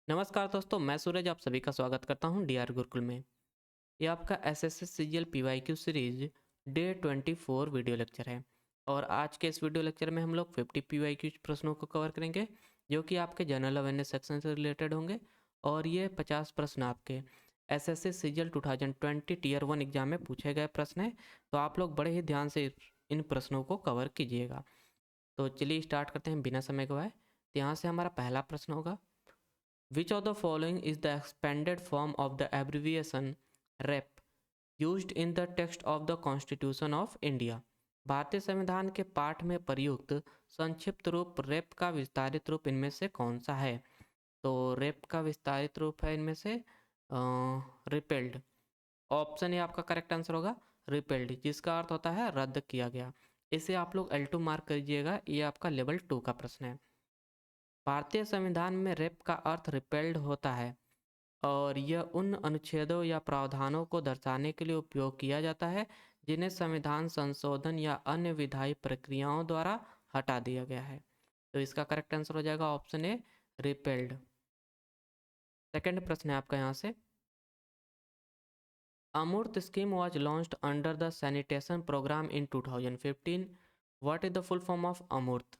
नमस्कार दोस्तों, मैं सूरज आप सभी का स्वागत करता हूं डीआर गुरुकुल में। ये आपका SSC CGL PYQ series day 24 video lecture है। और आज के इस वीडियो लेक्चर में हम लोग 50 पीवाईक्यू प्रश्नों को कवर करेंगे, जो कि आपके जनरल अवेयरनेस सेक्शन से रिलेटेड होंगे। और ये 50 प्रश्न आपके एसएससी सीजीएल 2020 टीयर 1 एग्जाम में पूछे गए प्रश्न हैं। तो आप लोग बड़े ही ध्यान से इन प्रश्नों को कवर कीजिएगा। तो चलिए स्टार्ट करते हैं बिना समय गवाए। तो यहाँ से हमारा पहला प्रश्न होगा, Which of the following is the expanded form of the abbreviation REP used in the text of the Constitution of India? भारतीय संविधान के पाठ में प्रयुक्त संक्षिप्त रूप रेप का विस्तारित रूप इनमें से कौन सा है? तो रेप का विस्तारित रूप है इनमें से रिपेल्ड। ऑप्शन ए आपका करेक्ट आंसर होगा रिपेल्ड, जिसका अर्थ होता है रद्द किया गया। इसे आप लोग L2 मार्क करिएगा, ये आपका लेवल 2 का प्रश्न है। भारतीय संविधान में रेप का अर्थ रिपेल्ड होता है और यह उन अनुच्छेदों या प्रावधानों को दर्शाने के लिए उपयोग किया जाता है जिन्हें संविधान संशोधन या अन्य विधायी प्रक्रियाओं द्वारा हटा दिया गया है। तो इसका करेक्ट आंसर हो जाएगा ऑप्शन ए रिपेल्ड। सेकंड प्रश्न है आपका यहाँ से, AMRUT scheme was launched under the sanitation program in 2015। What is the full form of AMRUT?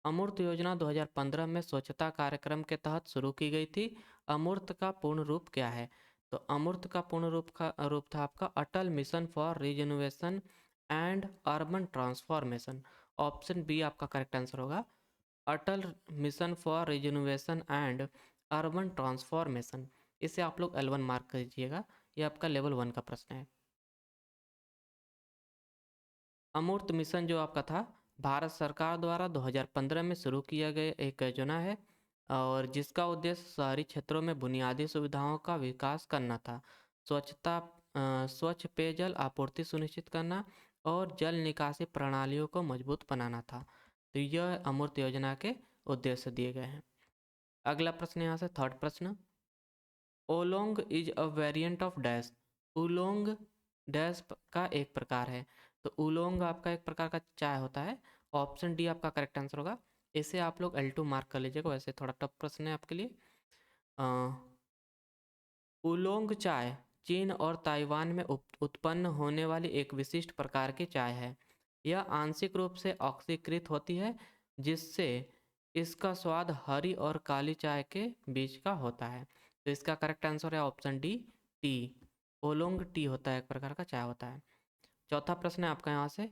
AMRUT योजना 2015 में स्वच्छता कार्यक्रम के तहत शुरू की गई थी। अमूर्त का पूर्ण रूप क्या है? तो अमूर्त का पूर्ण रूप था आपका Atal mission for rejuvenation and urban transformation. Option B आपका करेक्ट आंसर होगा Atal mission for rejuvenation and urban transformation. इसे आप लोग L1 मार्क कीजिएगा, ये आपका लेवल 1 का प्रश्न है। अमूर्त मिशन जो आपका था भारत सरकार द्वारा 2015 में शुरू किया गया एक योजना है और जिसका उद्देश्य शहरी क्षेत्रों में बुनियादी सुविधाओं का विकास करना था। स्वच्छ पेयजल आपूर्ति सुनिश्चित करना और जल निकासी प्रणालियों को मजबूत बनाना था। तो यह अमूर्त योजना के उद्देश्य दिए गए हैं। अगला प्रश्न यहाँ से थर्ड प्रश्न, oolong is a variant of dash. Oolong dash का एक प्रकार है। तो उलोंग आपका एक प्रकार का चाय होता है। ऑप्शन डी आपका करेक्ट आंसर होगा। इसे आप लोग L2 मार्क कर लीजिएगा, वैसे थोड़ा टफ प्रश्न है आपके लिए। उलोंग चाय चीन और ताइवान में उत्पन्न होने वाली एक विशिष्ट प्रकार की चाय है। यह आंशिक रूप से ऑक्सीकृत होती है, जिससे इसका स्वाद हरी और काली चाय के बीच का होता है। तो इसका करेक्ट आंसर है option D T. Oolong tea होता है, एक प्रकार का चाय होता है। चौथा प्रश्न है आपका यहाँ से,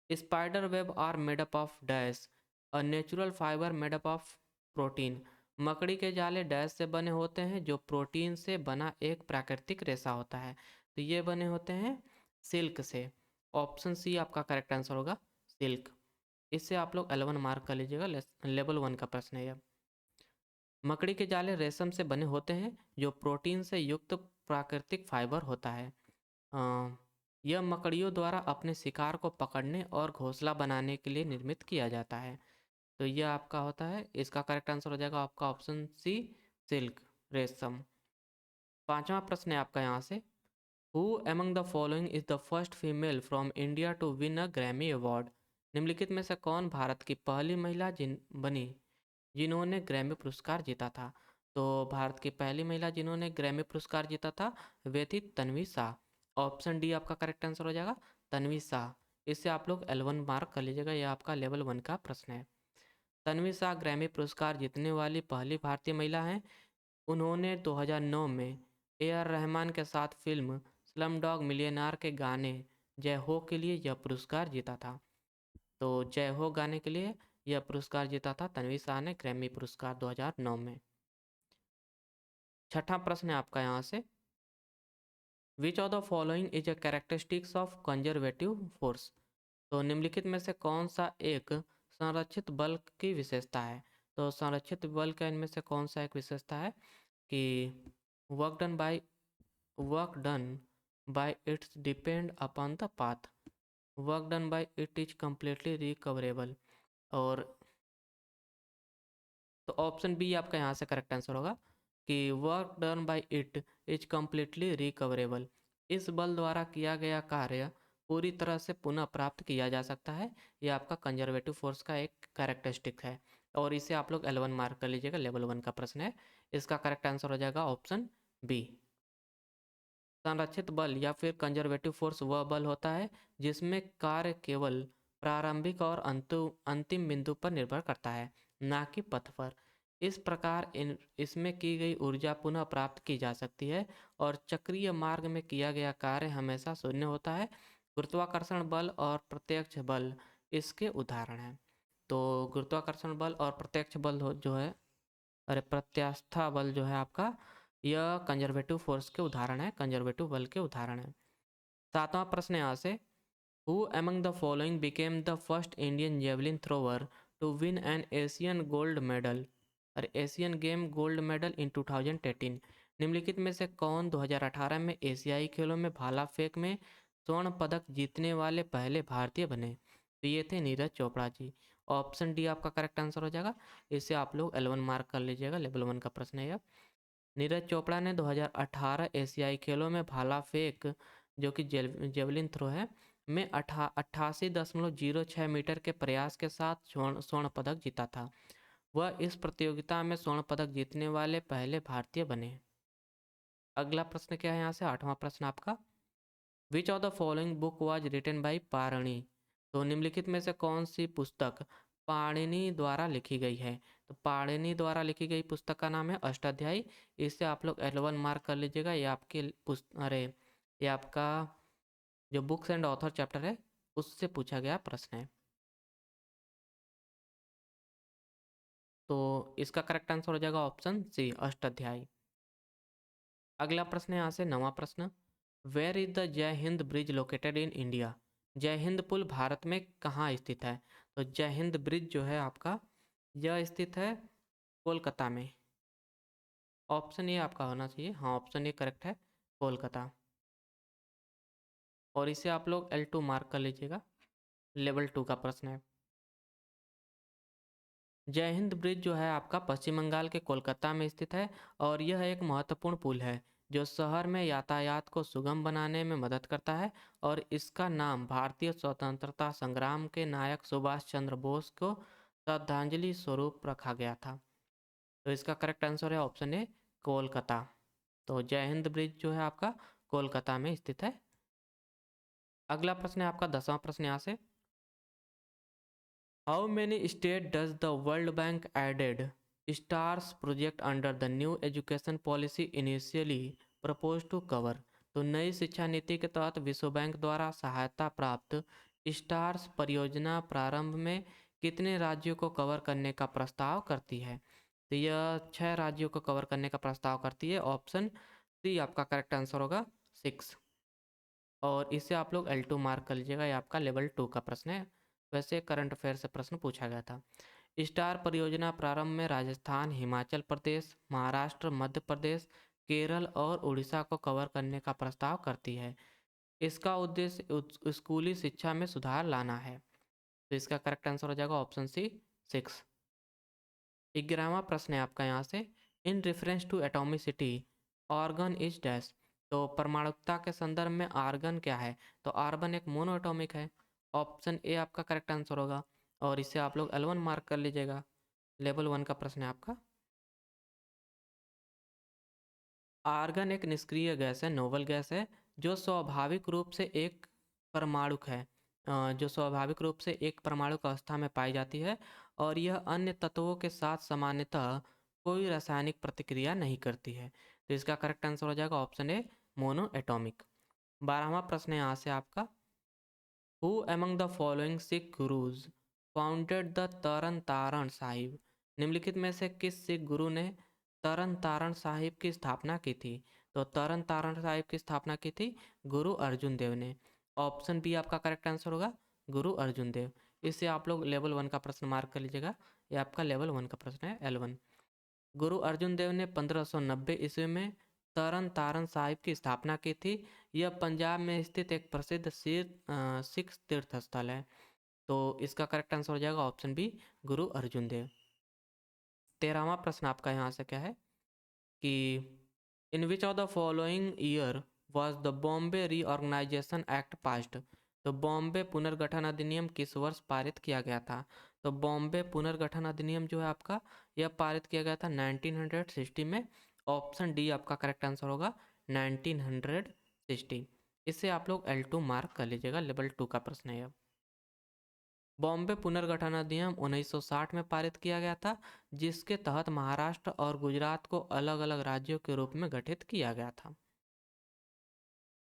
spider web are made up of dash a natural fibre made up of protein. मकड़ी के जाले डैश से बने होते हैं, जो प्रोटीन से बना एक प्राकृतिक रेशा होता है। तो ये बने होते हैं सिल्क से। ऑप्शन सी आपका करेक्ट आंसर होगा सिल्क। इससे आप लोग L1 मार्क कर लीजिएगा, लेवल 1 का प्रश्न है यह। मकड़ी के जाले रेशम से बने होते हैं, जो प्रोटीन से युक्त प्राकृतिक फाइबर होता है। अ, यह मकड़ियों द्वारा अपने शिकार को पकड़ने और घोंसला बनाने के लिए निर्मित किया जाता है। तो यह आपका होता है, इसका करेक्ट आंसर हो जाएगा आपका ऑप्शन सी सिल्क, रेशम। पांचवा प्रश्न है आपका यहाँ से, who among the following is the first female from India to win a Grammy award. निम्नलिखित में से कौन भारत की पहली महिला बनी जिन्होंने ग्रैमी पुरस्कार जीता था? तो भारत की पहली महिला जिन्होंने ग्रैमी पुरस्कार जीता था वे थी तन्वी शाह। ऑप्शन डी आपका करेक्ट आंसर हो जाएगा तन्वी शाह। इससे आप लोग L1 मार्क कर लीजिएगा, यह आपका लेवल 1 का प्रश्न है। तन्वी शाह ग्रैमी पुरस्कार जीतने वाली पहली भारतीय महिला हैं। उन्होंने 2009 में A.R. रहमान के साथ फिल्म स्लम डॉग मिलियनेयर के गाने जय हो के लिए यह पुरस्कार जीता था। तो जय हो गाने के लिए यह पुरस्कार जीता था तन्वी शाह ने ग्रैमी पुरस्कार 2009 में। छठा प्रश्न है आपका यहाँ से, which of the following is a characteristics of conservative force. तो निम्नलिखित में से कौन सा एक संरक्षित बल की विशेषता है? तो संरक्षित बल का इनमें से कौन सा एक विशेषता है कि work done by it's depend upon the path, work done by it is completely recoverable. और तो ऑप्शन बी आपका यहाँ से करेक्ट आंसर होगा कि work done by it is completely recoverable. इस बल द्वारा किया गया कार्य पूरी तरह से पुनः प्राप्त किया जा सकता है। यह आपका कंजर्वेटिव फोर्स का एक कैरेक्टरिस्टिक है और इसे आप लोग L1 मार्क कर लीजिएगा, लेवल 1 का प्रश्न है। इसका करेक्ट आंसर हो जाएगा ऑप्शन बी। संरक्षित बल या फिर कंजर्वेटिव फोर्स वह बल होता है जिसमें कार्य केवल प्रारंभिक और अंतिम बिंदु पर निर्भर करता है, ना कि पथ पर। इस प्रकार इसमें की गई ऊर्जा पुनः प्राप्त की जा सकती है और चक्रीय मार्ग में किया गया कार्य हमेशा शून्य होता है। गुरुत्वाकर्षण बल और प्रत्यक्ष बल इसके उदाहरण हैं। तो गुरुत्वाकर्षण बल और प्रत्यक्ष बल जो है, अरे प्रत्यास्था बल जो है आपका, यह कंजर्वेटिव फोर्स के उदाहरण है, कंजर्वेटिव बल के उदाहरण है। सातवां प्रश्न यहाँ से, who among the following became the first Indian javelin thrower to win an Asian gold medal और Asian game gold medal in 2018? निम्नलिखित में से कौन 2018 में एशियाई खेलों में भाला फेंक में स्वर्ण पदक जीतने वाले पहले भारतीय बने? तो ये थे नीरज चोपड़ा जी। ऑप्शन डी आपका करेक्ट आंसर हो जाएगा। इसे आप लोग L1 मार्क कर लीजिएगा, लेवल 1 का प्रश्न है यह। नीरज चोपड़ा ने 2018 एशियाई खेलों में भाला फेंक, जो कि जेवलिन थ्रो है, में 88.06 मीटर के प्रयास के साथ स्वर्ण पदक जीता था। वह इस प्रतियोगिता में स्वर्ण पदक जीतने वाले पहले भारतीय बने। अगला प्रश्न क्या है यहाँ से, आठवां प्रश्न आपका, which of the following book was written by Panini? तो निम्नलिखित में से कौन सी पुस्तक पाणिनि द्वारा लिखी गई है? तो पाणिनि द्वारा लिखी गई पुस्तक का नाम है अष्टाध्यायी। इसे आप लोग L1 मार्क कर लीजिएगा। ये आपके ये आपका जो बुक्स एंड ऑथर चैप्टर है उससे पूछा गया प्रश्न है। तो इसका करेक्ट आंसर हो जाएगा ऑप्शन सी, अष्टाध्यायी। अगला प्रश्न है यहाँ से, नवां प्रश्न, वेयर इज द जय Hind bridge located in India? जय हिंद पुल भारत में कहाँ स्थित है? तो जय हिंद ब्रिज जो है आपका, यह स्थित है कोलकाता में। ऑप्शन ये आपका होना चाहिए, हाँ ऑप्शन ये करेक्ट है, कोलकाता। और इसे आप लोग L2 मार्क कर लीजिएगा, लेवल 2 का प्रश्न है। जय हिंद ब्रिज जो है आपका पश्चिम बंगाल के कोलकाता में स्थित है और यह एक महत्वपूर्ण पुल है जो शहर में यातायात को सुगम बनाने में मदद करता है और इसका नाम भारतीय स्वतंत्रता संग्राम के नायक सुभाष चंद्र बोस को श्रद्धांजलि स्वरूप रखा गया था। तो इसका करेक्ट आंसर है ऑप्शन ए, कोलकाता। तो जय हिंद ब्रिज जो है आपका कोलकाता में स्थित है। अगला प्रश्न है आपका 10वां प्रश्न यहाँ से, How many states does the World Bank added STARS project under the new education policy initially proposed to cover? तो नई शिक्षा नीति के तहत विश्व बैंक द्वारा सहायता प्राप्त स्टार्स परियोजना प्रारंभ में कितने राज्यों को कवर करने का प्रस्ताव करती है? तो यह 6 राज्यों को कवर करने का प्रस्ताव करती है। ऑप्शन सी आपका करेक्ट आंसर होगा, 6। और इसे आप लोग L2 मार्क कर लीजिएगा, ये आपका लेवल 2 का प्रश्न है। वैसे करंट अफेयर से प्रश्न पूछा गया था। स्टार परियोजना प्रारंभ में राजस्थान, हिमाचल प्रदेश, महाराष्ट्र, मध्य प्रदेश, केरल और उड़ीसा को कवर करने का प्रस्ताव करती है। इसका उद्देश्य स्कूली शिक्षा में सुधार लाना है। तो इसका करेक्ट आंसर हो जाएगा ऑप्शन सी, 6। 11वां प्रश्न है आपका यहाँ से, in reference to atomicity organ is dash? तो परमाणुकता के संदर्भ में आर्गन क्या है? तो आर्गन एक मोनोएटॉमिक है। ऑप्शन ए आपका करेक्ट आंसर होगा और इसे आप लोग L1 मार्क कर लीजिएगा, लेवल 1 का प्रश्न है आपका। आर्गन एक निष्क्रिय गैस है, नोबल गैस है, जो स्वाभाविक रूप से एक परमाणुक है, जो स्वाभाविक रूप से एक परमाणुक अवस्था में पाई जाती है और यह अन्य तत्वों के साथ सामान्यतः कोई रासायनिक प्रतिक्रिया नहीं करती है। तो इसका करेक्ट आंसर हो जाएगा ऑप्शन ए, मोनो एटॉमिक। 12वां प्रश्न है यहाँ से आपका, who among the following Sikh gurus founded the Tarn Taran Sahib? निम्नलिखित में से किस सिख गुरु ने तरन तारण साहिब की स्थापना की थी? तो तरन तारण साहिब की स्थापना की थी गुरु अर्जुन देव ने। ऑप्शन बी आपका करेक्ट आंसर होगा, गुरु अर्जुन देव। इससे आप लोग लेवल 1 का प्रश्न मार्क कर लीजिएगा, ये आपका लेवल 1 का प्रश्न है, L1। गुरु अर्जुन देव ने 1590 ईस्वी में तरन तारण साहिब की स्थापना की थी। यह पंजाब में स्थित एक प्रसिद्ध सिख तीर्थ स्थल है। तो इसका करेक्ट आंसर हो जाएगा ऑप्शन बी, गुरु अर्जुन देव। 13वां प्रश्न आपका यहाँ से क्या है कि in which of the following year was the Bombay reorganisation act passed? तो बॉम्बे पुनर्गठन अधिनियम किस वर्ष पारित किया गया था? तो बॉम्बे पुनर्गठन अधिनियम जो है आपका, यह पारित किया गया था 1960 में। ऑप्शन डी आपका करेक्ट आंसर होगा 1960। इससे आप लोग L2 मार्क कर लीजिएगा, लेवल 2 का प्रश्न है यह। बॉम्बे पुनर्गठन अधिनियम 1960 में पारित किया गया था, जिसके तहत महाराष्ट्र और गुजरात को अलग अलग राज्यों के रूप में गठित किया गया था।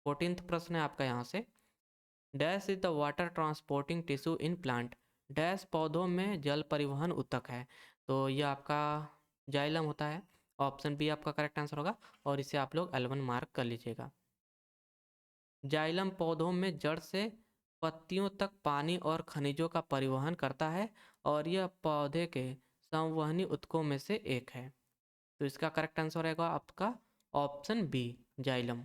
14th प्रश्न है आपका यहाँ से, dash is the water transporting tissue in plant. Dash पौधों में जल परिवहन ऊतक है। तो यह आपका जाइलम होता है। ऑप्शन बी आपका करेक्ट आंसर होगा, और इसे आप लोग L1 मार्क कर लीजिएगा। जाइलम पौधों में जड़ से पत्तियों तक पानी और खनिजों का परिवहन करता है, और यह पौधे के संवहनी ऊतकों में से एक है। तो इसका करेक्ट आंसर रहेगा आपका ऑप्शन बी, जाइलम।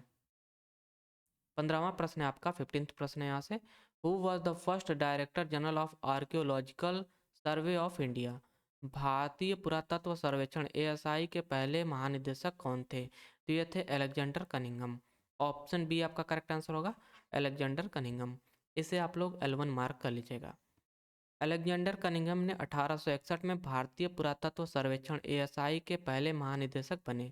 15वां प्रश्न है आपका, 15th प्रश्न है यहाँ से, who was the first director general of archaeological survey of India. भारतीय पुरातत्व सर्वेक्षण ASI के पहले महानिदेशक कौन थे। तो ये थे अलेक्जेंडर कनिंघम। ऑप्शन बी आपका करेक्ट आंसर होगा, अलेक्जेंडर कनिंघम। इसे आप लोग L1 मार्क कर लीजिएगा। अलेक्जेंडर कनिंघम ने 1861 में भारतीय पुरातत्व सर्वेक्षण ASI के पहले महानिदेशक बने।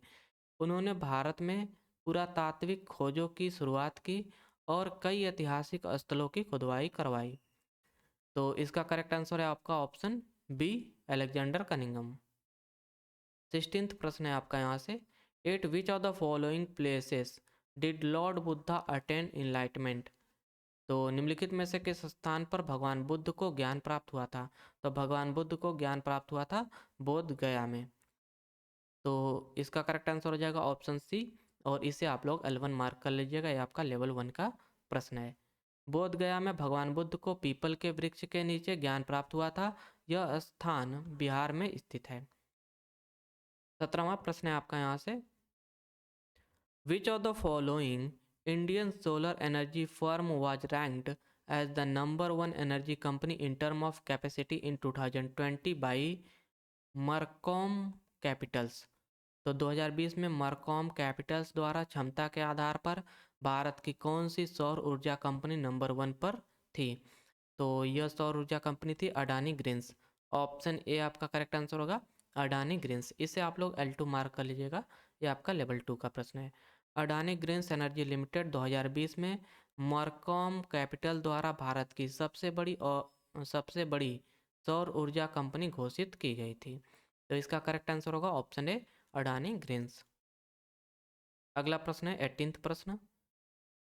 उन्होंने भारत में पुरातात्विक खोजों की शुरुआत की और कई ऐतिहासिक स्थलों की खुदवाई करवाई। तो इसका करेक्ट आंसर है आपका option B, Alexander Cunningham. 16th प्रश्न है आपका यहाँ से, at which of the following places did Lord Buddha attain enlightenment. तो निम्नलिखित में से किस स्थान पर भगवान बुद्ध को ज्ञान प्राप्त हुआ था। तो भगवान बुद्ध को ज्ञान प्राप्त हुआ था बोध गया में। तो इसका करेक्ट आंसर हो जाएगा ऑप्शन सी, और इसे आप लोग L1 मार्क कर लीजिएगा। ये आपका लेवल 1 का प्रश्न है। बोध गया में भगवान बुद्ध को पीपल के वृक्ष के नीचे ज्ञान प्राप्त हुआ था। यह स्थान बिहार में स्थित है। 17वां प्रश्न है आपका यहाँ से, which of the following Indian solar energy firm was ranked as the number 1 energy company in term of capacity in 2020 by Mercom capitals. तो 2020 में मरकॉम कैपिटल्स द्वारा क्षमता के आधार पर भारत की कौन सी सौर ऊर्जा कंपनी नंबर 1 पर थी। तो यह सौर ऊर्जा कंपनी थी अडानी ग्रीन्स। ऑप्शन ए आपका करेक्ट आंसर होगा, अडानी ग्रीन्स। इसे आप लोग L2 मार्क कर लीजिएगा। ये आपका लेवल 2 का प्रश्न है। अडानी ग्रीन्स एनर्जी लिमिटेड 2020 में मरकॉम कैपिटल द्वारा भारत की सबसे बड़ी सौर ऊर्जा कंपनी घोषित की गई थी। तो इसका करेक्ट आंसर होगा ऑप्शन ए, अडानी ग्रीन्स। अगला प्रश्न है 18th प्रश्न,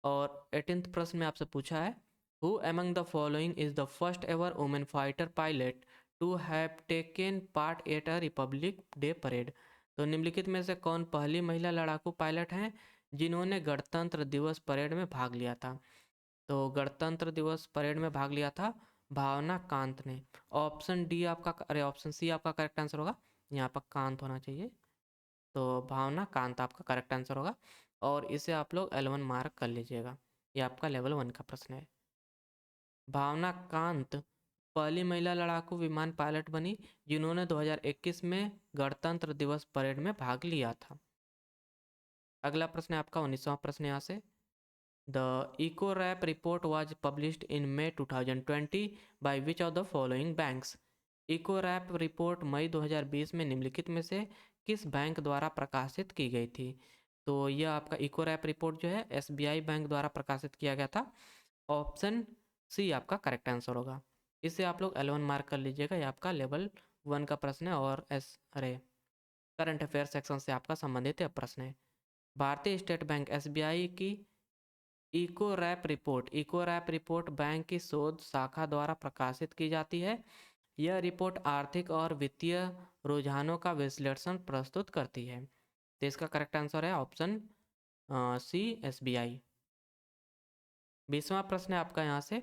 और 18th प्रश्न में आपसे पूछा है, who among the following is the first ever women fighter pilot to have taken part at a Republic Day parade. तो निम्नलिखित में से कौन पहली महिला लड़ाकू पायलट हैं जिन्होंने गणतंत्र दिवस परेड में भाग लिया था। तो गणतंत्र दिवस परेड में भाग लिया था भावना कांत ने। ऑप्शन डी आपका, अरे ऑप्शन सी आपका करेक्ट आंसर होगा, यहाँ पर कांत होना चाहिए। तो भावना कांत आपका करेक्ट आंसर होगा, और इसे आप लोग L1 मार्क कर लीजिएगा। ये आपका लेवल 1 का प्रश्न है। भावना कांत पहली महिला लड़ाकू विमान पायलट बनी जिन्होंने 2021 में गणतंत्र दिवस परेड में भाग लिया था। अगला प्रश्न है आपका 19वां प्रश्न यहाँ से, the eco wrap report was published in May 2020 by which of the following banks. Eco wrap report मई 2020 में निम्नलिखित में से किस बैंक द्वारा प्रकाशित की गई थी। तो यह आपका इको रैप रिपोर्ट जो है SBI बैंक द्वारा प्रकाशित किया गया था। ऑप्शन सी आपका करेक्ट आंसर होगा। इसे आप लोग L1 मार्क कर लीजिएगा। ये आपका लेवल 1 का प्रश्न है, और करंट अफेयर सेक्शन से आपका संबंधित यह प्रश्न है। भारतीय स्टेट बैंक SBI की इको रैप रिपोर्ट बैंक की शोध शाखा द्वारा प्रकाशित की जाती है। यह रिपोर्ट आर्थिक और वित्तीय रुझानों का विश्लेषण प्रस्तुत करती है। तो इसका करेक्ट आंसर है ऑप्शन सी, SBI। 20वां प्रश्न है आपका यहाँ से,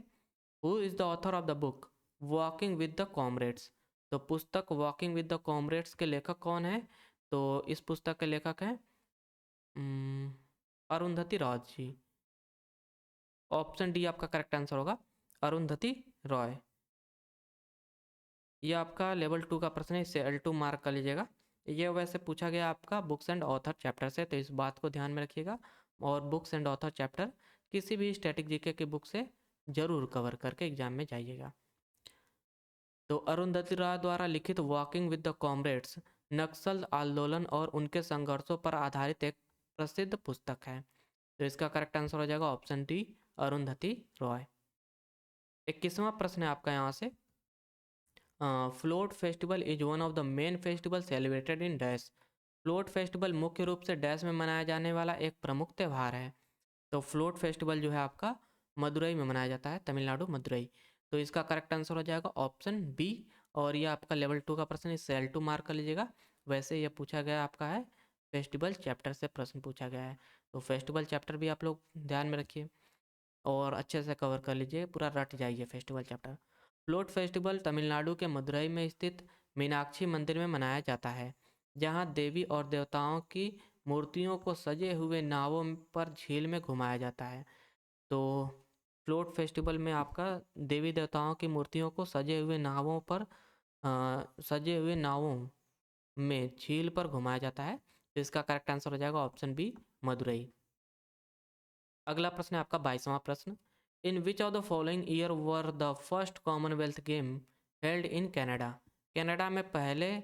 who is the author of the book walking with the comrades. तो पुस्तक वॉकिंग विद द कॉमरेड्स के लेखक कौन है। तो इस पुस्तक के लेखक हैं अरुंधति रॉय जी। ऑप्शन डी आपका करेक्ट आंसर होगा, अरुंधति रॉय। ये आपका लेवल 2 का प्रश्न है, इससे L2 मार्क कर लीजिएगा। ये वैसे पूछा गया आपका बुक्स एंड ऑथर चैप्टर से, तो इस बात को ध्यान में रखिएगा। और बुक्स एंड ऑथर चैप्टर किसी भी स्टैटिक जीके की बुक से जरूर कवर करके एग्जाम में जाइएगा। तो अरुंधति रॉय द्वारा लिखित वॉकिंग विद द कॉमरेड्स नक्सल आंदोलन और उनके संघर्षों पर आधारित एक प्रसिद्ध पुस्तक है। तो इसका करेक्ट आंसर हो जाएगा ऑप्शन डी, अरुंधति रॉय। 21वां प्रश्न है आपका यहाँ से, float festival is one of the main festival celebrated in dash. Float festival मुख्य रूप से डैश में मनाया जाने वाला एक प्रमुख त्यौहार है। तो फ्लोट फेस्टिवल जो है आपका मदुरई में मनाया जाता है, तमिलनाडु मदुरई। तो इसका करेक्ट आंसर हो जाएगा ऑप्शन बी। और ये आपका लेवल 2 का प्रश्न, इस सेल 2 मार्क कर लीजिएगा। वैसे ये पूछा गया आपका है, फेस्टिवल चैप्टर से प्रश्न पूछा गया है। तो फेस्टिवल चैप्टर भी आप लोग ध्यान में रखिए और अच्छे से कवर कर लीजिए, पूरा रट जाइए festival chapter. Float festival Tamil Nadu के मदुरई में स्थित मीनाक्षी मंदिर में मनाया जाता है, जहां देवी और देवताओं की मूर्तियों को सजे हुए नावों पर झील में घुमाया जाता है। तो फ्लोट फेस्टिवल में आपका देवी देवताओं की मूर्तियों को सजे हुए नावों पर सजे हुए नावों में झील पर घुमाया जाता है। तो इसका करेक्ट आंसर हो जाएगा ऑप्शन बी, मदुरई। अगला प्रश्न है आपका 22वां प्रश्न, in which of the following year were the first Commonwealth game held in Canada. Canada में पहले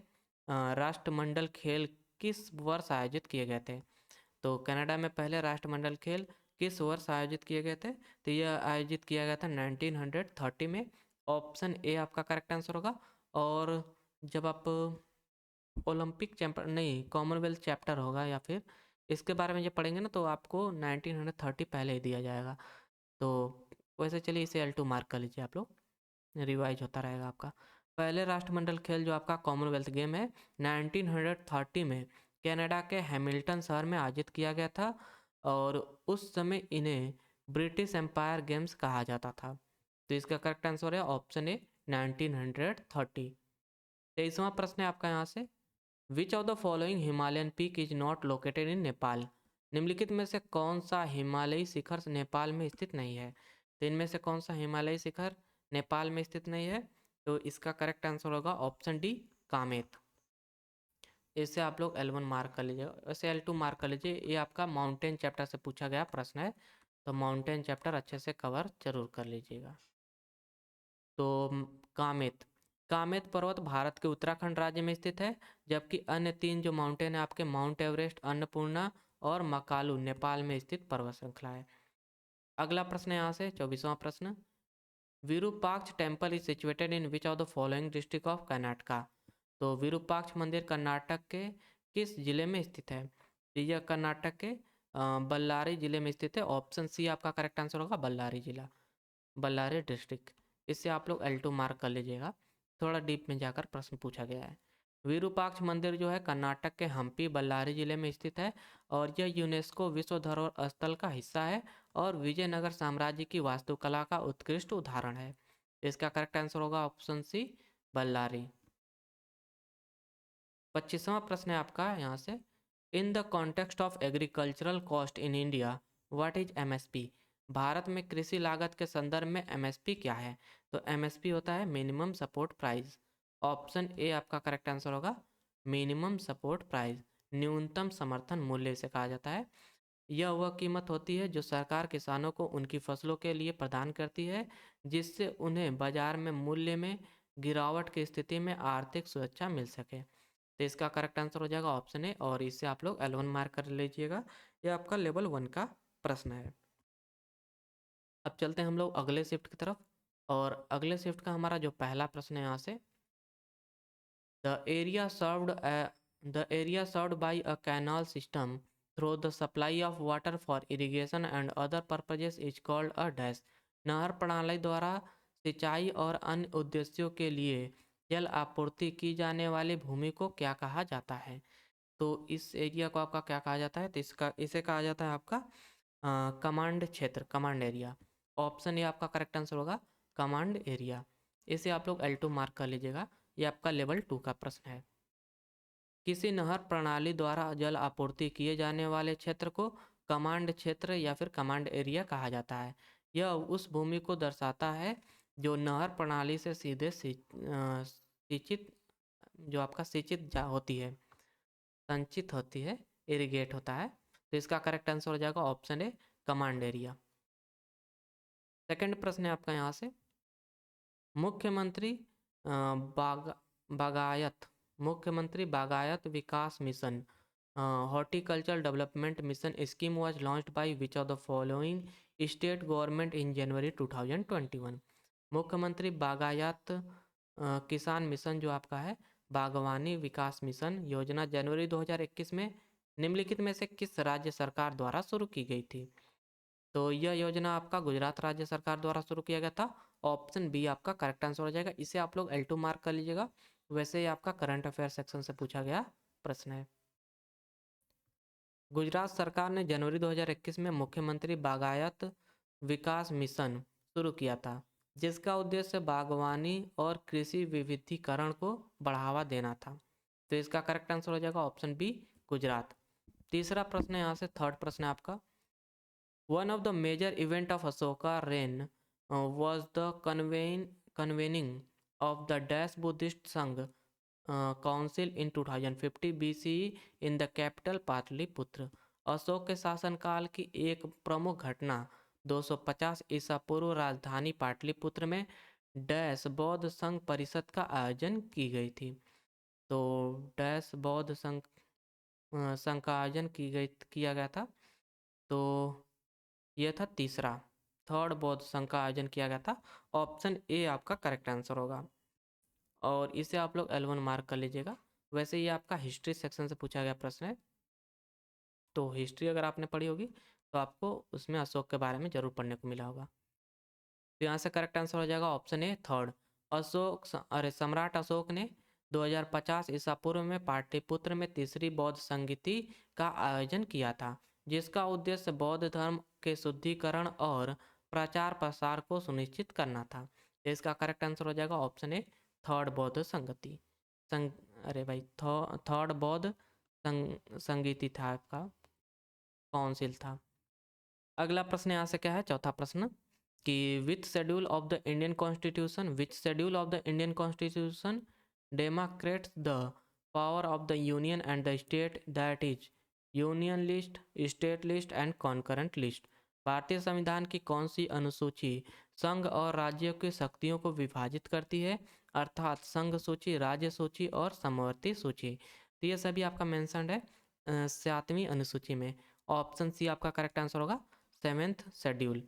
राष्ट्रमंडल खेल किस वर्ष आयोजित किए गए थे। तो कनाडा में पहले राष्ट्रमंडल खेल किस वर्ष आयोजित किए गए थे। तो यह आयोजित किया गया था 1930 में। ऑप्शन ए आपका करेक्ट आंसर होगा। और जब आप ओलंपिक चैम्पियन नहीं, कॉमनवेल्थ चैप्टर होगा या फिर इसके बारे में जब पढ़ेंगे ना, तो आपको 1930 पहले ही दिया जाएगा। तो वैसे चलिए इसे L2 मार्क कर लीजिए आप लोग, रिवाइज होता रहेगा आपका। पहले राष्ट्रमंडल खेल जो आपका कॉमनवेल्थ गेम है 1930 में कनाडा के हैमिल्टन शहर में आयोजित किया गया था, और उस समय इन्हें ब्रिटिश एम्पायर गेम्स कहा जाता था। तो इसका करेक्ट आंसर है ऑप्शन ए, 1930। 23वां प्रश्न है आपका यहाँ से, which of the following Himalayan peak is not located in Nepal. निम्नलिखित में से कौन सा हिमालयी शिखर नेपाल में स्थित नहीं है। तो इनमें से कौन सा हिमालयी शिखर नेपाल में स्थित नहीं है। तो इसका करेक्ट आंसर होगा ऑप्शन डी, कामेत। इसे आप लोग L1 मार्क कर लीजिए, वैसे L2 मार्क कर लीजिए। ये आपका माउंटेन चैप्टर से पूछा गया प्रश्न है, तो माउंटेन चैप्टर अच्छे से कवर जरूर कर लीजिएगा। तो कामेत, कामेत पर्वत भारत के उत्तराखंड राज्य में स्थित है, जबकि अन्य 3 जो माउंटेन है आपके माउंट एवरेस्ट, अन्नपूर्णा और मकालू नेपाल में स्थित पर्वत श्रृंखला है। अगला प्रश्न है यहाँ से 24वां प्रश्न, Virupaksha temple is situated in which of the following district of Karnataka. तो विरूपाक्ष मंदिर कर्नाटक के किस जिले में स्थित है। तो यह कर्नाटक के बल्लारी जिले में स्थित है। ऑप्शन सी आपका करेक्ट आंसर होगा, बल्लारी जिला, बल्लारी डिस्ट्रिक्ट। इससे आप लोग L2 मार्क कर लीजिएगा, थोड़ा डीप में जाकर प्रश्न पूछा गया है। विरूपाक्ष मंदिर जो है कर्नाटक के हम्पी बल्लारी जिले में स्थित है, और यह यूनेस्को विश्व धरोहर स्थल का हिस्सा है और विजयनगर साम्राज्य की वास्तुकला का उत्कृष्ट उदाहरण है। इसका करेक्ट आंसर होगा ऑप्शन सी, बल्लारी। 25वां प्रश्न है आपका यहाँ से, in the context of agricultural cost in India what is MSP। Bharat में कृषि लागत के संदर्भ में MSP क्या है। तो MSP होता है minimum support price. Option A आपका करेक्ट आंसर होगा, मिनिमम सपोर्ट प्राइस, न्यूनतम समर्थन मूल्य इसे कहा जाता है। यह वह कीमत होती है जो सरकार किसानों को उनकी फसलों के लिए प्रदान करती है, जिससे उन्हें बाजार में मूल्य में गिरावट की स्थिति में आर्थिक सुरक्षा मिल सके। तो इसका करेक्ट आंसर हो जाएगा ऑप्शन ए, और इससे आप लोग L1 मार्क कर लीजिएगा। यह आपका लेवल 1 का प्रश्न है। अब चलते हैं हम लोग अगले शिफ्ट की तरफ, और अगले शिफ्ट का हमारा जो पहला प्रश्न है यहाँ से, the area served by a canal system through the supply of water for irrigation and other purposes is called a dash. नहर प्रणाली द्वारा सिंचाई और अन्य उद्देश्यों के लिए जल आपूर्ति की जाने वाली भूमि को क्या कहा जाता है। तो इस एरिया को आपका क्या कहा जाता है। तो इसे कहा जाता है आपका कमांड क्षेत्र, कमांड एरिया। ऑप्शन ए आपका करेक्ट आंसर होगा, कमांड एरिया। इसे आप लोग L2 मार्क कर लीजिएगा, ये आपका लेवल 2 का प्रश्न है। किसी नहर प्रणाली द्वारा जल आपूर्ति किए जाने वाले क्षेत्र को कमांड क्षेत्र या फिर कमांड एरिया कहा जाता है। यह उस भूमि को दर्शाता है जो नहर प्रणाली से सीधे सिंचित, जो आपका सिंचित होती है, संचित होती है, इरिगेट होता है। तो इसका करेक्ट आंसर हो जाएगा ऑप्शन ए, कमांड एरिया। सेकंड प्रश्न है आपका यहाँ से, मुख्यमंत्री बाग बागायत Mukhyamantri Bagayat Vikas mission horticulture development mission scheme was launched by which of the following state government in January 2021। Mukhyamantri बागायत किसान मिशन जो आपका है बागवानी विकास मिशन योजना जनवरी 2021 में निम्नलिखित में से किस राज्य सरकार द्वारा शुरू की गई थी? तो यह योजना आपका गुजरात राज्य सरकार द्वारा शुरू किया गया था। ऑप्शन बी आपका करेक्ट आंसर हो जाएगा। इसे आप लोग L2 मार्क कर लीजिएगा। वैसे ही आपका करंट अफेयर सेक्शन से पूछा गया प्रश्न है। गुजरात सरकार ने जनवरी 2021 में मुख्यमंत्री बागायत विकास मिशन शुरू किया था, जिसका उद्देश्य बागवानी और कृषि विविधीकरण को बढ़ावा देना था। तो इसका करेक्ट आंसर हो जाएगा ऑप्शन बी गुजरात। तीसरा प्रश्न यहाँ से थर्ड प्रश्न है आपका। One of the major event of Ashoka reign was the convening of the dash Buddhist sangha council in 2050 BCE in the capital Pataliputra. Ashoka के शासनकाल की एक प्रमुख घटना 250 ईसा पूर्व राजधानी पाटलिपुत्र में डैश बौद्ध संघ परिषद का आयोजन की गई थी। तो डैश बौद्ध संघ का आयोजन किया गया था। तो यह था तीसरा, थर्ड बौद्ध संघ का आयोजन किया गया था। ऑप्शन ए आपका करेक्ट आंसर होगा और इसे आप लोग L1 मार्क कर लीजिएगा। वैसे ये आपका हिस्ट्री सेक्शन से पूछा गया प्रश्न है। तो हिस्ट्री अगर आपने पढ़ी होगी तो आपको उसमें अशोक के बारे में जरूर पढ़ने को मिला होगा। तो यहाँ से करेक्ट आंसर हो जाएगा ऑप्शन ए थर्ड। सम्राट अशोक ने 2050 ईसा पूर्व में पाटलिपुत्र में तीसरी बौद्ध संगीति का आयोजन किया था, जिसका उद्देश्य बौद्ध धर्म के शुद्धिकरण और प्रचार प्रसार को सुनिश्चित करना था। तो इसका करेक्ट आंसर हो जाएगा ऑप्शन ए थर्ड बौद्ध संगति अरे भाई थर्ड बौद्ध संगीति था आपका, काउंसिल था। अगला प्रश्न यहाँ से क्या है, चौथा प्रश्न कि which schedule of the Indian constitution demarcates the power of the union and the state, that is union list, state list and concurrent list. भारतीय संविधान की कौन सी अनुसूची संघ और राज्यों की शक्तियों को विभाजित करती है, अर्थात संघ सूची, राज्य सूची और समवर्ती सूची। तो ये सभी आपका मेंशन्ड है 7वीं अनुसूची में। ऑप्शन सी आपका करेक्ट आंसर होगा 7th शेड्यूल।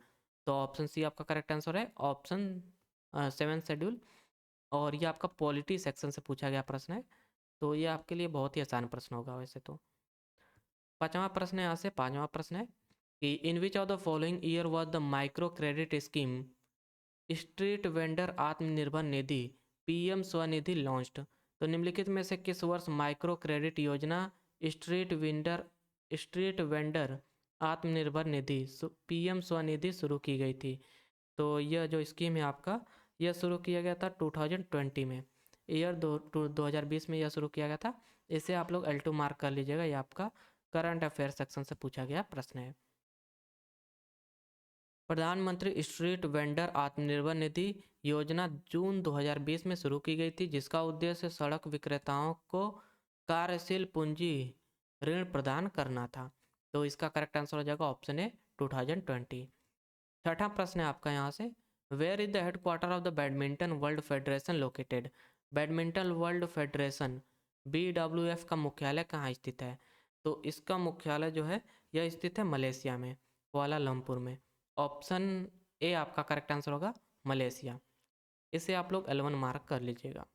तो ऑप्शन सी आपका करेक्ट आंसर है ऑप्शन 7th शेड्यूल। और ये आपका पॉलिटी सेक्शन से पूछा गया प्रश्न है, तो ये आपके लिए बहुत ही आसान प्रश्न होगा वैसे तो। पांचवा प्रश्न यहाँ से पांचवा प्रश्न है कि in which of the following year was the micro credit scheme street vendor Atmanirbhar Nidhi PM Svanidhi launched. तो निम्नलिखित में से किस वर्ष माइक्रो क्रेडिट योजना street vendor Atmanirbhar Nidhi PM Svanidhi शुरू की गई थी? तो यह जो स्कीम है आपका यह शुरू किया गया था 2020 में, ईयर 2020 में यह शुरू किया गया था। इसे आप लोग L2 मार्क कर लीजिएगा, यह आपका करंट अफेयर सेक्शन से पूछा गया प्रश्न है। प्रधानमंत्री स्ट्रीट वेंडर आत्मनिर्भर निधि योजना जून 2020 में शुरू की गई थी, जिसका उद्देश्य सड़क विक्रेताओं को कार्यशील पूंजी ऋण प्रदान करना था। तो इसका करेक्ट आंसर हो जाएगा ऑप्शन ए 2020। छठा प्रश्न है आपका यहाँ से, where is the headquarter of the Badminton World Federation located? Badminton World Federation BWF का मुख्यालय कहाँ स्थित है? तो इसका मुख्यालय जो है यह स्थित है मलेशिया में, कुआलालंपुर में। ऑप्शन ए आपका करेक्ट आंसर होगा मलेशिया। इसे आप लोग L1 मार्क कर लीजिएगा।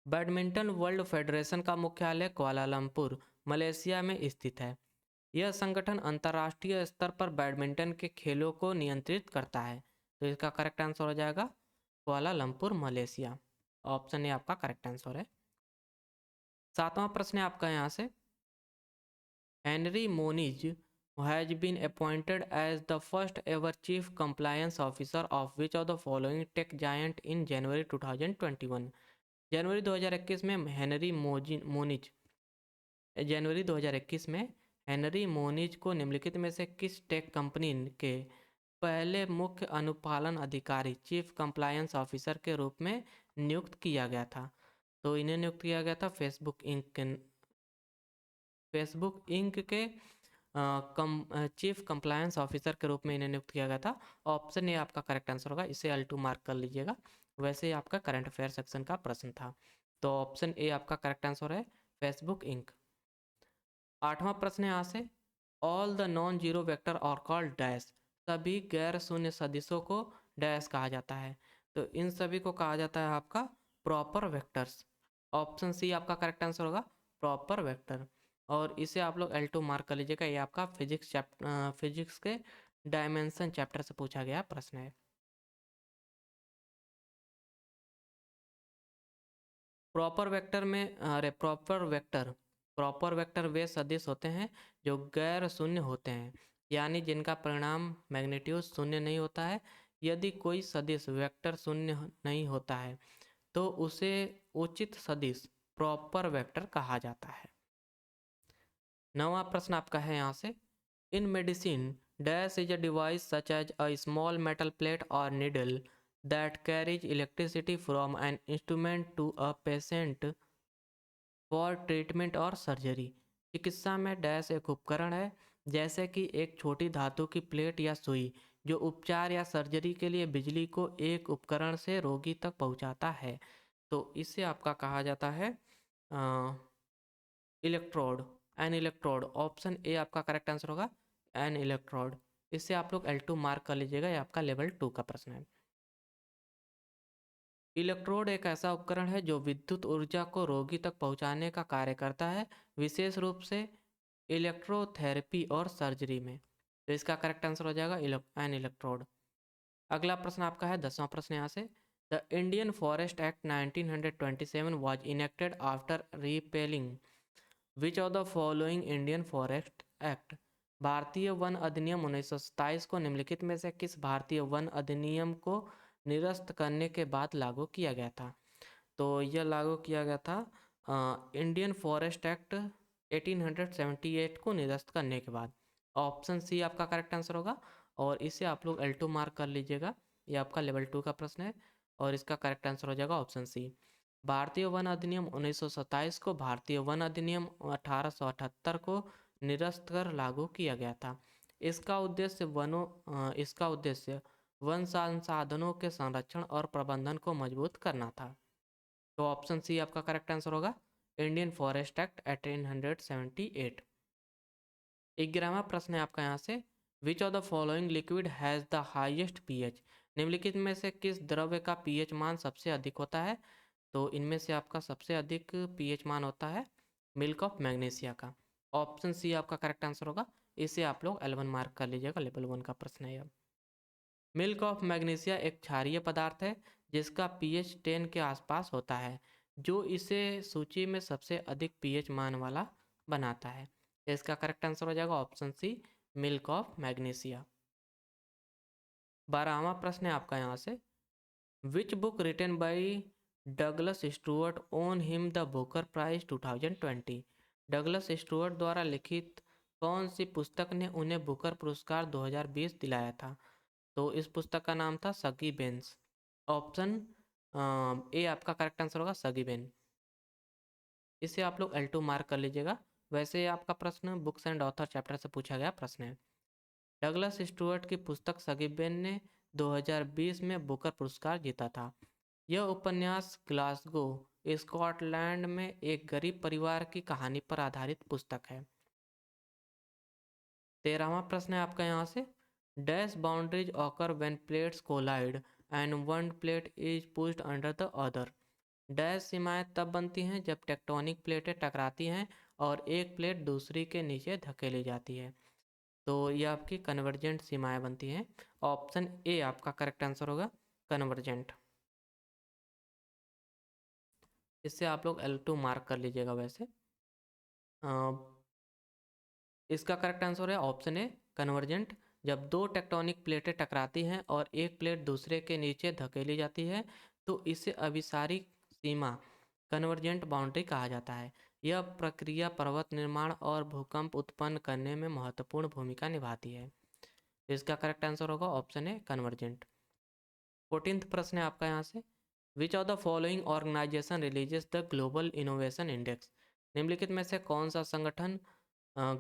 बैडमिंटन वर्ल्ड फेडरेशन का मुख्यालय कुआलालंपुर मलेशिया में स्थित है। यह संगठन अंतर्राष्ट्रीय स्तर पर बैडमिंटन के खेलों को नियंत्रित करता है। तो इसका करेक्ट आंसर हो जाएगा कुआलालंपुर मलेशिया। ऑप्शन ए आपका करेक्ट आंसर है। सातवां प्रश्न है आपका यहाँ से, Henry मोनिज has been appointed as the first ever chief compliance officer of which of the following tech giant in January 2021? जनवरी 2021 में जनवरी 2021 में हेनरी मोनिज को निम्नलिखित में से किस टेक कंपनी के पहले मुख्य अनुपालन अधिकारी चीफ कंप्लायंस ऑफिसर के रूप में नियुक्त किया गया था? तो इन्हें नियुक्त किया गया था फेसबुक इंक के चीफ कंप्लायंस ऑफिसर के रूप में इन्हें नियुक्त किया गया था। ऑप्शन ए आपका करेक्ट आंसर होगा, इसे L2 मार्क कर लीजिएगा। वैसे ही आपका करंट अफेयर सेक्शन का प्रश्न था, तो ऑप्शन ए आपका करेक्ट आंसर है, फेसबुक इंक। 8वां प्रश्न है यहाँ से, all the non zero vector और कॉल्ड डैश, सभी गैर शून्य सदिशों को डैश कहा जाता है। तो इन सभी को कहा जाता है आपका प्रॉपर वेक्टर्स। ऑप्शन सी आपका करेक्ट आंसर होगा, प्रॉपर वेक्टर। और इसे आप लोग L2 मार्क कर लीजिएगा, ये आपका फिजिक्स के डायमेंशन चैप्टर से पूछा गया प्रश्न है। प्रॉपर वेक्टर में, अरे प्रॉपर वेक्टर वे सदिश होते हैं जो गैर शून्य होते हैं, यानी जिनका परिणाम मैग्नीट्यूड शून्य नहीं होता है। यदि कोई सदिश वेक्टर शून्य नहीं होता है तो उसे उचित सदिश प्रॉपर वेक्टर कहा जाता है। 9वां प्रश्न आपका है यहाँ से, in medicine dash is a device such as a small metal plate or needle that carries electricity from an instrument to a patient for treatment or surgery. चिकित्सा में डैश एक उपकरण है जैसे कि एक छोटी धातु की प्लेट या सुई, जो उपचार या सर्जरी के लिए बिजली को एक उपकरण से रोगी तक पहुंचाता है। तो इसे आपका कहा जाता है electrode, N electrode. Option A आपका करेक्ट आंसर होगा, एन इलेक्ट्रोड। इसे आप लोग L2 मार्क कर लीजिएगा, ये आपका लेवल 2 का प्रश्न है। इलेक्ट्रोड एक ऐसा उपकरण है जो विद्युत ऊर्जा को रोगी तक पहुंचाने का कार्य करता है, विशेष रूप से इलेक्ट्रोथेरेपी और सर्जरी में। तो इसका करेक्ट आंसर हो जाएगा एन इलेक्ट्रोड। अगला प्रश्न आपका है 10वां प्रश्न यहाँ से, the Indian forest act 1927 was enacted after repelling which of the following Indian forest act. भारतीय वन अधिनियम 1927 को निम्नलिखित में से किस भारतीय वन अधिनियम को निरस्त करने के बाद लागू किया गया था। तो यह लागू किया गया था इंडियन फॉरेस्ट एक्ट 1878 को निरस्त करने के बाद। ऑप्शन सी आपका करेक्ट आंसर होगा, और इसे आप लोग L2 मार्क कर लीजिएगा, ये आपका लेवल 2 का प्रश्न है, और इसका करेक्ट आंसर हो जाएगा ऑप्शन सी। भारतीय वन अधिनियम 1927 को भारतीय वन अधिनियम 1878 को निरस्त कर लागू किया गया था। इसका उद्देश्य वन संसाधनों के संरक्षण और प्रबंधन को मजबूत करना था। तो ऑप्शन सी आपका करेक्ट आंसर होगा, इंडियन फॉरेस्ट एक्ट 1878। 11वां प्रश्न है आपका यहाँ से, which of the following liquid has the highest pH. निम्नलिखित में से किस द्रव्य का पीएच मान सबसे अधिक होता है। तो इनमें से आपका सबसे अधिक पीएच मान होता है मिल्क ऑफ मैग्नीशिया का। ऑप्शन सी आपका करेक्ट आंसर होगा, इसे आप लोग L1 मार्क कर लीजिएगा, लेवल 1 का प्रश्न है यह। मिल्क ऑफ मैग्नीशिया एक क्षारीय पदार्थ है जिसका पीएच 10 के आसपास होता है, जो इसे सूची में सबसे अधिक पीएच मान वाला बनाता है। इसका करेक्ट आंसर हो जाएगा option C, milk of magnesia. 12वां प्रश्न है आपका यहाँ से, which book written by Douglas Stuart won him the Booker prize 2020। Douglas Stuart द्वारा लिखित कौन सी पुस्तक ने उन्हें बुकर पुरस्कार 2020 दिलाया था। तो इस पुस्तक का नाम था सगी बेन्स। ऑप्शन ए आपका करेक्ट आंसर होगा, सगी बेन। इसे आप लोग L2 मार्क कर लीजिएगा। वैसे आपका प्रश्न बुक्स एंड ऑथर चैप्टर से पूछा गया प्रश्न है। डगलस स्टुअर्ट की पुस्तक सगी बेन ने 2020 में बुकर पुरस्कार जीता था। यह उपन्यास ग्लासगो स्कॉटलैंड में एक गरीब परिवार की कहानी पर आधारित पुस्तक है। 13वां प्रश्न है आपका यहाँ से, dash boundaries occur when plates collide and one plate is pushed under the other. Dash सीमाएं तब बनती हैं जब टेक्टोनिक प्लेटें टकराती हैं और एक प्लेट दूसरी के नीचे धकेली जाती है। तो ये आपकी कन्वर्जेंट सीमाएं बनती हैं। ऑप्शन ए आपका करेक्ट आंसर होगा, कन्वर्जेंट। इससे आप लोग L2 मार्क कर लीजिएगा। वैसे इसका करेक्ट आंसर है ऑप्शन ए, कन्वर्जेंट। जब दो टेक्टोनिक प्लेटें टकराती हैं और एक प्लेट दूसरे के नीचे धकेली जाती है तो इसे अभिसारी सीमा, कन्वर्जेंट बाउंड्री कहा जाता है। यह प्रक्रिया पर्वत निर्माण और भूकंप उत्पन्न करने में महत्वपूर्ण भूमिका निभाती है। इसका करेक्ट आंसर होगा ऑप्शन ए, कन्वर्जेंट। 14th प्रश्न है आपका यहाँ से, which of the following organization releases the Global Innovation Index. निम्नलिखित में से कौन सा संगठन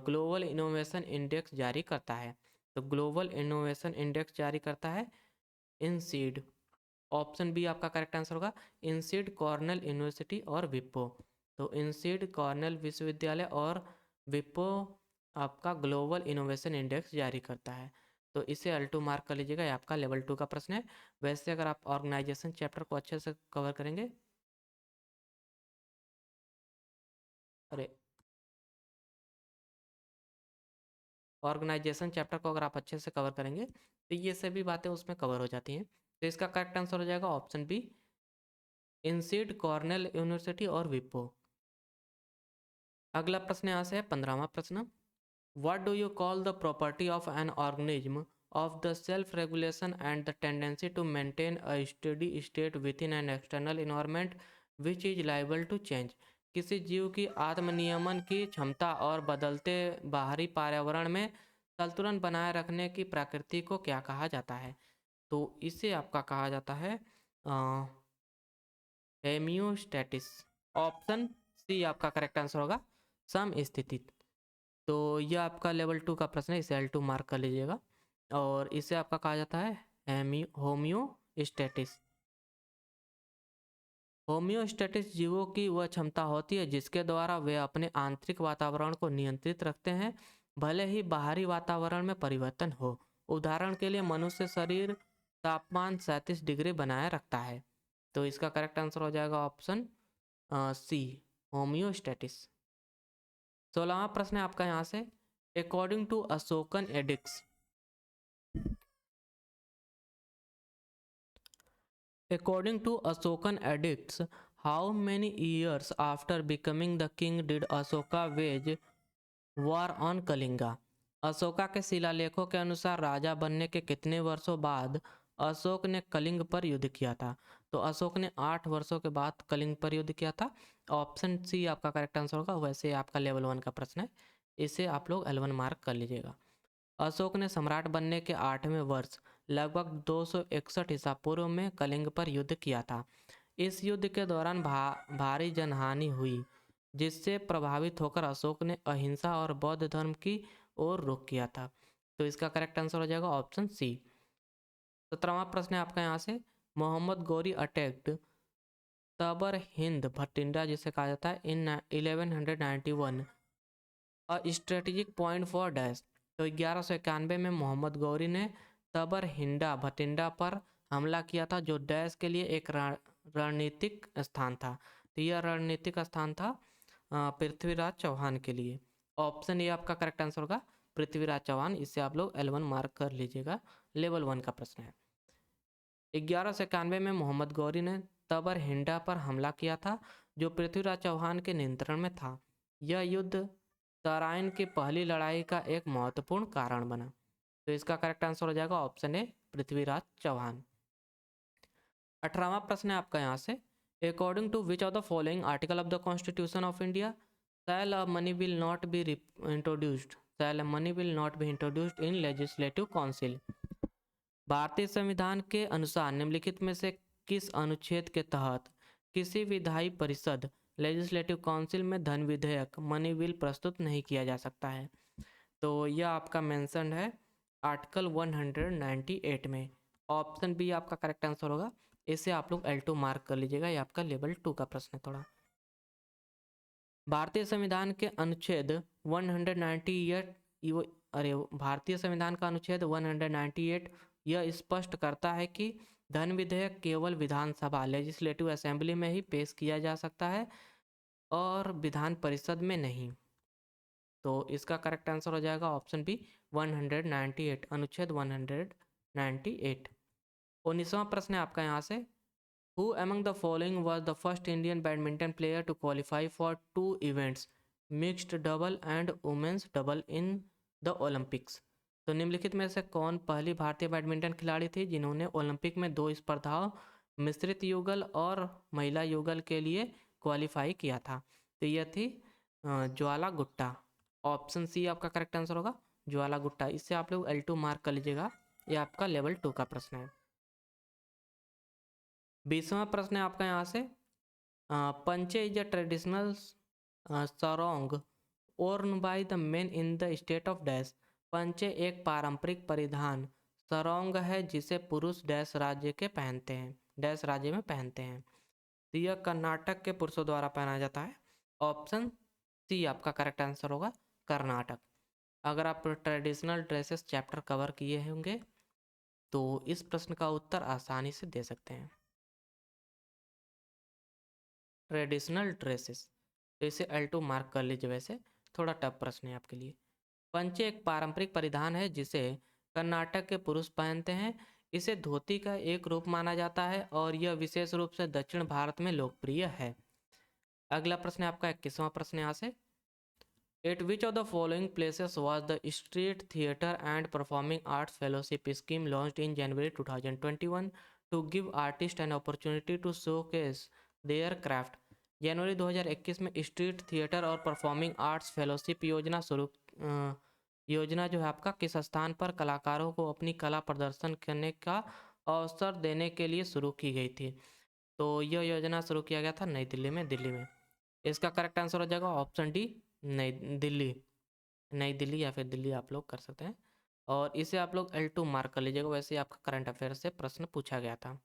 ग्लोबल इनोवेशन इंडेक्स जारी करता है? तो ग्लोबल इनोवेशन इंडेक्स जारी करता है इनसीड। ऑप्शन बी आपका करेक्ट आंसर होगा, इनसीड, कॉर्नेल यूनिवर्सिटी और विप्रो। तो इनसीड, कॉर्नेल विश्वविद्यालय और विप्रो आपका ग्लोबल इनोवेशन इंडेक्स जारी करता है। तो इसे L2 मार्क कर लीजिएगा, ये आपका लेवल 2 का प्रश्न है। वैसे अगर आप ऑर्गेनाइजेशन चैप्टर को अच्छे से कवर करेंगे, अरे ऑर्गेनाइजेशन चैप्टर को अगर आप अच्छे से कवर करेंगे तो ये सभी बातें उसमें कवर हो जाती हैं। तो इसका करेक्ट आंसर हो जाएगा option B, INSEAD, Cornell University और विप्रो। अगला प्रश्न यहाँ से है 15वां प्रश्न। What do you call the property of an organism of the self-regulation and the tendency to maintain a steady state within an external environment which is liable to change? किसी जीव की आत्मनियमन की क्षमता और बदलते बाहरी पर्यावरण में संतुलन बनाए रखने की प्रकृति को क्या कहा जाता है? तो इसे आपका कहा जाता है हेमियोस्टेटिस। ऑप्शन सी आपका करेक्ट आंसर होगा, समस्थिति। तो यह आपका लेवल 2 का प्रश्न है, इसे L2 मार्क कर लीजिएगा। और इसे आपका कहा जाता है होमियोस्टेटिस। होमियोस्टेटिस जीवों की वह क्षमता होती है जिसके द्वारा वे अपने आंतरिक वातावरण को नियंत्रित रखते हैं, भले ही बाहरी वातावरण में परिवर्तन हो। उदाहरण के लिए मनुष्य शरीर तापमान 37 डिग्री बनाए रखता है। तो इसका करेक्ट आंसर हो जाएगा ऑप्शन सी, होमियोस्टेटिस। 16वां प्रश्न है आपका यहाँ से, according to Ashokan edicts, according to Ashokan edicts, how many years after becoming the king did Ashoka wage war on Kalinga? Ashoka के शिलालेखों के अनुसार राजा बनने के कितने वर्षों बाद अशोक ने कलिंग पर युद्ध किया था? तो अशोक ने 8 वर्षों के बाद कलिंग पर युद्ध किया था। ऑप्शन सी आपका करेक्ट आंसर होगा। वैसे आपका लेवल 1 का प्रश्न है, इसे आप लोग L1 मार्क कर लीजिएगा। अशोक ने सम्राट बनने के 8वें वर्ष लगभग 261 ईसा पूर्व में कलिंग पर युद्ध किया था। इस युद्ध के दौरान भारी जनहानि हुई, जिससे प्रभावित होकर अशोक ने अहिंसा और बौद्ध धर्म की ओर रुख किया था। तो इसका करेक्ट आंसर हो जाएगा ऑप्शन सी। 17वां प्रश्न है आपका यहाँ से, मोहम्मद गौरी अटैक्ड तबर हिंद भटिंडा जिसे कहा जाता है इन 1191 स्ट्रेटेजिक पॉइंट फॉर डैश। तो 1191 में मोहम्मद गौरी ने तबर हिंडा भटिंडा पर हमला किया था, जो डैश के लिए एक रणनीतिक स्थान था। तो यह रणनीतिक स्थान था पृथ्वीराज चौहान के लिए। ऑप्शन ए आपका करेक्ट आंसर होगा, पृथ्वीराज चौहान। इससे आप लोग L1 मार्क कर लीजिएगा, लेवल 1 का प्रश्न है। 1191 में मोहम्मद गौरी ने तबर हिंडा पर हमला किया था, जो पृथ्वीराज चौहान के नियंत्रण में था। यह युद्ध तराइन की पहली लड़ाई का एक महत्वपूर्ण कारण बना। तो इसका करेक्ट आंसर हो जाएगा ऑप्शन ए, पृथ्वीराज चौहान। 18वां प्रश्न है आपका यहाँ से, according to which of the following article of the constitution of India shall a money bill not be introduced, shall a money bill not be introduced in legislative council? भारतीय संविधान के अनुसार निम्नलिखित में से किस अनुच्छेद के तहत किसी विधायी परिषद लेजिस्लेटिव काउंसिल में धन विधेयक मनी बिल प्रस्तुत नहीं किया जा सकता है? तो यह आपका मेंशन है आर्टिकल 198 में। ऑप्शन बी आपका करेक्ट आंसर होगा। इसे आप लोग L2 मार्क कर लीजिएगा, ये आपका लेवल 2 का प्रश्न है थोड़ा। भारतीय संविधान के अनुच्छेद 198 अरे भारतीय संविधान का अनुच्छेद 198 यह स्पष्ट करता है कि धन विधेयक केवल विधानसभा लेजिस्लेटिव असेंबली में ही पेश किया जा सकता है और विधान परिषद में नहीं। तो इसका करेक्ट आंसर हो जाएगा ऑप्शन बी, 198, अनुच्छेद 198। 19वां प्रश्न है आपका यहाँ से, Who among the following was the first Indian badminton player to qualify for 2 events, mixed double and women's double in the Olympics? तो निम्नलिखित में से कौन पहली भारतीय बैडमिंटन खिलाड़ी थी जिन्होंने ओलंपिक में 2 स्पर्धाओं मिश्रित युगल और महिला युगल के लिए क्वालिफाई किया था? तो यह थी ज्वाला गुट्टा। ऑप्शन सी आपका करेक्ट आंसर होगा, ज्वाला गुट्टा। इससे आप लोग L2 मार्क कर लीजिएगा, ये आपका लेवल 2 का प्रश्न है। 20वां प्रश्न है आपका यहाँ से, Panche is a traditional sarong worn by the men in the state of dash. Panche एक पारंपरिक परिधान सरोंग है जिसे पुरुष डैश राज्य के पहनते हैं, डैश राज्य में पहनते हैं। तो यह कर्नाटक के पुरुषों द्वारा पहना जाता है। ऑप्शन सी आपका करेक्ट आंसर होगा, कर्नाटक। अगर आप ट्रेडिशनल ड्रेसेस चैप्टर कवर किए होंगे तो इस प्रश्न का उत्तर आसानी से दे सकते हैं। ट्रेडिशनल ड्रेसेस, तो इसे L2 मार्क कर लीजिए, वैसे थोड़ा टफ प्रश्न है आपके लिए। पंचे एक पारंपरिक परिधान है जिसे कर्नाटक के पुरुष पहनते हैं। इसे धोती का एक रूप माना जाता है और यह विशेष रूप से दक्षिण भारत में लोकप्रिय है। अगला प्रश्न है आपका 21वां प्रश्न यहाँ से। At which of the following places was the street theatre and performing arts fellowship scheme launched in January 2021 to give artist an opportunity to showcase their craft. जनवरी 2021 में स्ट्रीट थिएटर और परफॉर्मिंग आर्ट्स फेलोशिप योजना जो है आपका किस स्थान पर कलाकारों को अपनी कला प्रदर्शन करने का अवसर देने के लिए शुरू की गई थी। तो यह योजना शुरू किया गया था नई दिल्ली में, दिल्ली में। इसका करेक्ट आंसर हो जाएगा ऑप्शन डी, नई दिल्ली। नई दिल्ली या फिर दिल्ली आप लोग कर सकते हैं। और इसे आप लोग L2 मार्क कर लीजिएगा, वैसे आपका करंट अफेयर से प्रश्न पूछा गया था।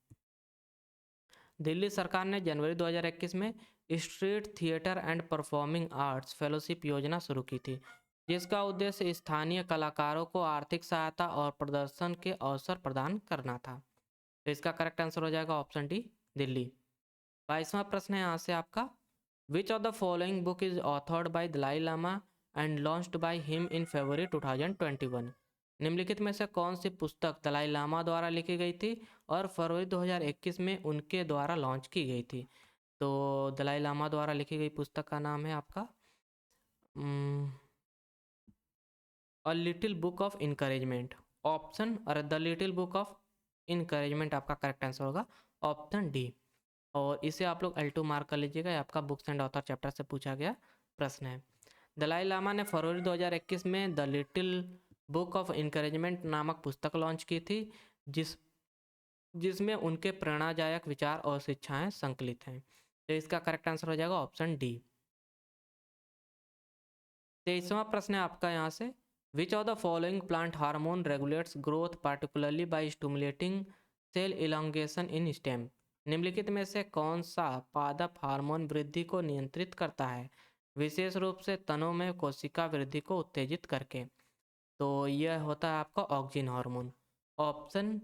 दिल्ली सरकार ने जनवरी 2021 में street theatre and performing arts fellowship योजना शुरू की थी, जिसका उद्देश्य स्थानीय कलाकारों को आर्थिक सहायता और प्रदर्शन के अवसर प्रदान करना था। तो इसका करेक्ट आंसर हो जाएगा ऑप्शन डी, दिल्ली। 22वां प्रश्न है यहाँ से आपका। Which of the following book is authored by Dalai Lama and launched by him in February 2021। निम्नलिखित में से कौन सी पुस्तक दलाई लामा द्वारा लिखी गई थी और फरवरी 2021 में उनके द्वारा लॉन्च की गई थी। तो दलाई लामा द्वारा लिखी गई पुस्तक का नाम है आपका a little book of encouragement. Option, और the little book of encouragement आपका करेक्ट आंसर होगा ऑप्शन डी। और इसे आप लोग L2 मार्क कर लीजिएगा, ये आपका बुक्स एंड ऑथर चैप्टर से पूछा गया प्रश्न है। दलाई लामा ने फरवरी 2021 में the little book of encouragement नामक पुस्तक लॉन्च की थी, जिसमें उनके प्रेरणादायक विचार और शिक्षाएं संकलित हैं। तो इसका करेक्ट आंसर हो जाएगा ऑप्शन डी। 23वां प्रश्न है आपका यहाँ से। Which of the following plant hormone regulates growth particularly by stimulating cell elongation in stem. निम्नलिखित में से कौन सा पादप हार्मोन वृद्धि को नियंत्रित करता है, विशेष रूप से तनों में कोशिका वृद्धि को उत्तेजित करके। तो यह होता है आपका ऑक्जिन हार्मोन। ऑप्शन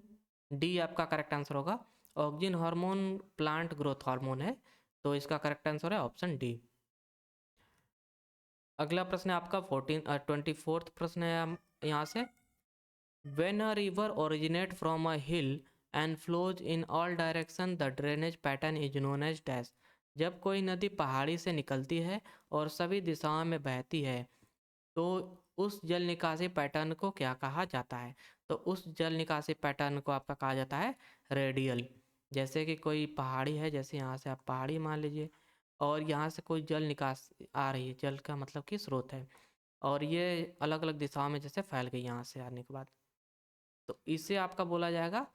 डी आपका करेक्ट आंसर होगा। Auxin hormone plant growth hormone है, तो इसका करेक्ट आंसर है ऑप्शन डी। अगला प्रश्न है आपका 24th प्रश्न है यहाँ से। When a river originate from a hill and flows in all direction, the drainage pattern is known as dash। जब कोई नदी पहाड़ी से निकलती है और सभी दिशाओं में बहती है तो उस जल निकासी पैटर्न को क्या कहा जाता है। तो उस जल निकासी पैटर्न को आपका कहा जाता है रेडियल। जैसे कि कोई पहाड़ी है, जैसे यहाँ से आप पहाड़ी मान लीजिए और यहाँ से कोई जल निकास आ रही है, जल का मतलब कि स्रोत है, और ये अलग अलग दिशाओं में जैसे फैल गई यहाँ से आने के बाद, तो इसे आपका बोला जाएगा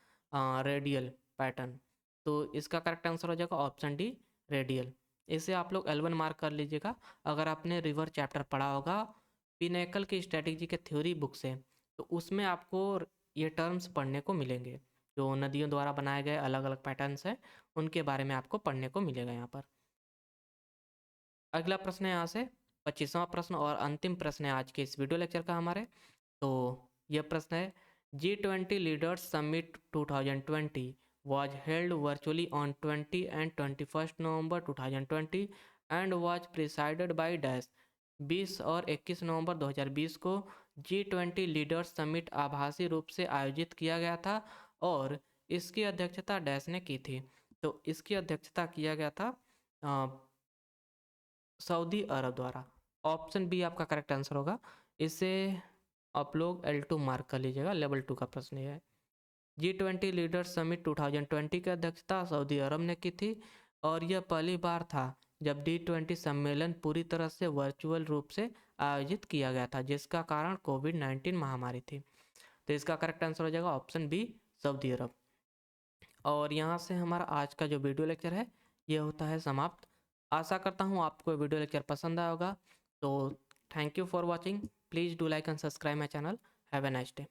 रेडियल पैटर्न। तो इसका करेक्ट आंसर हो जाएगा ऑप्शन डी, रेडियल। इसे आप लोग L1 मार्क कर लीजिएगा। अगर आपने रिवर चैप्टर पढ़ा होगा पिनेकल की स्ट्रेटेजी के थ्योरी बुक से, तो उसमें आपको ये टर्म्स पढ़ने को मिलेंगे, जो नदियों द्वारा बनाए गए अलग अलग पैटर्न्स हैं उनके बारे में आपको पढ़ने को मिलेगा यहाँ पर। अगला प्रश्न है यहाँ से 25वां प्रश्न और अंतिम प्रश्न है आज के इस वीडियो लेक्चर का हमारे। तो यह प्रश्न है, G20 leaders summit 2020 was held virtually on 20 and 21st November 2020 and was presided by dash. 20 और 21 नवंबर 2020 को G20 लीडर्स समिट आभासी रूप से आयोजित किया गया था और इसकी अध्यक्षता डैश ने की थी। तो इसकी अध्यक्षता किया गया था सऊदी अरब द्वारा। ऑप्शन बी आपका करेक्ट आंसर होगा। इसे आप लोग L2 मार्क कर लीजिएगा, लेवल 2 का प्रश्न है। G20 लीडर्स समिट 2020 की अध्यक्षता सऊदी अरब ने की थी और यह पहली बार था जब G20 सम्मेलन पूरी तरह से वर्चुअल रूप से आयोजित किया गया था, जिसका कारण कोविड-19 महामारी थी। तो इसका करेक्ट आंसर हो जाएगा ऑप्शन बी, सऊदी अरब। और यहाँ से हमारा आज का जो वीडियो लेक्चर है यह होता है समाप्त। आशा करता हूँ आपको वीडियो लेक्चर पसंद आया होगा। तो Thank you for watching. Please do like and subscribe my channel. Have a nice day.